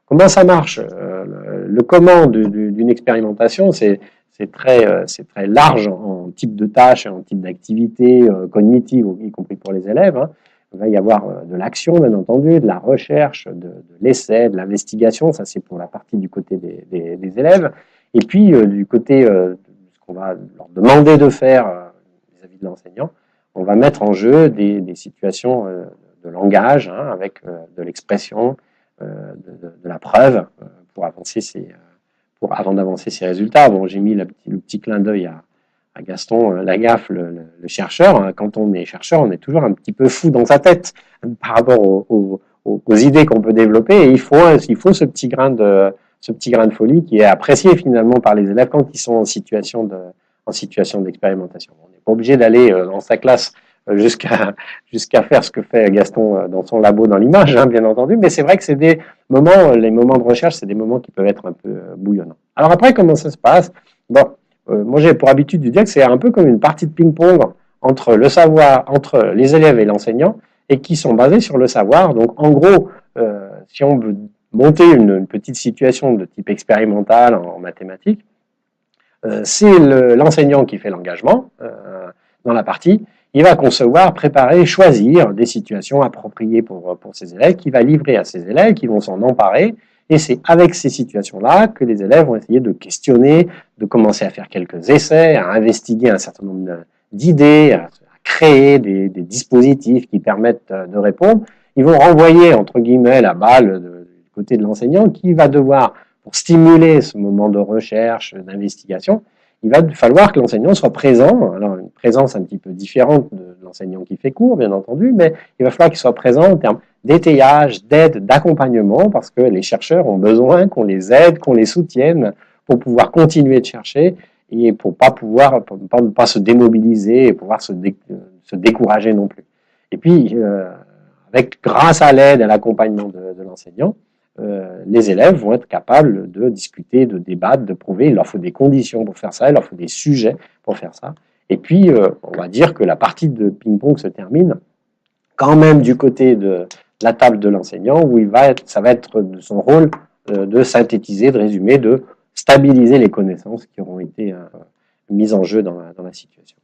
Comment ça marche? Le comment d'une expérimentation, c'est très large en type de tâches, en type d'activité cognitive, y compris pour les élèves. Hein. Il va y avoir de l'action, bien entendu, de la recherche, de l'essai, de l'investigation. Ça, c'est pour la partie du côté des élèves. Et puis, du côté de ce qu'on va leur demander de faire vis-à-vis de l'enseignant, on va mettre en jeu des situations de langage, hein, avec de l'expression, de la preuve pour avancer avant d'avancer ses résultats. Bon, j'ai mis le petit clin d'œil à Gaston Lagaffe, le chercheur. Hein. Quand on est chercheur, on est toujours un petit peu fou dans sa tête par rapport aux idées qu'on peut développer. Et il faut ce petit grain de folie qui est apprécié finalement par les élèves quand ils sont en situation d'expérimentation. On n'est pas obligé d'aller dans sa classe jusqu'à faire ce que fait Gaston dans son labo dans l'image, hein, bien entendu, mais c'est vrai que c'est les moments de recherche, c'est des moments qui peuvent être un peu bouillonnants. Alors après, comment ça se passe? Bon, moi j'ai pour habitude de dire que c'est un peu comme une partie de ping-pong entre le savoir, entre les élèves et l'enseignant, et qui sont basés sur le savoir. Donc en gros, si on veut monter une petite situation de type expérimental en mathématiques, c'est l'enseignant qui fait l'engagement dans la partie. Il va concevoir, préparer, choisir des situations appropriées pour ses élèves, qu'il va livrer à ses élèves, qui vont s'en emparer. Et c'est avec ces situations-là que les élèves vont essayer de questionner, de commencer à faire quelques essais, à investiguer un certain nombre d'idées, à créer des dispositifs qui permettent de répondre. Ils vont renvoyer, entre guillemets, la balle du côté de l'enseignant qui va devoir, pour stimuler ce moment de recherche, d'investigation, il va falloir que l'enseignant soit présent. Alors, une présence un petit peu différente de l'enseignant qui fait cours, bien entendu, mais il va falloir qu'il soit présent en termes d'étayage, d'aide, d'accompagnement, parce que les chercheurs ont besoin qu'on les aide, qu'on les soutienne pour pouvoir continuer de chercher et pour ne pas se démobiliser et pouvoir se décourager non plus. Et puis, grâce à l'aide et à l'accompagnement de l'enseignant, les élèves vont être capables de discuter, de débattre, de prouver. Il leur faut des conditions pour faire ça, il leur faut des sujets pour faire ça. Et puis, on va dire que la partie de ping-pong se termine quand même du côté de la table de l'enseignant, où ça va être de son rôle de synthétiser, de résumer, de stabiliser les connaissances qui auront été mises en jeu dans la situation.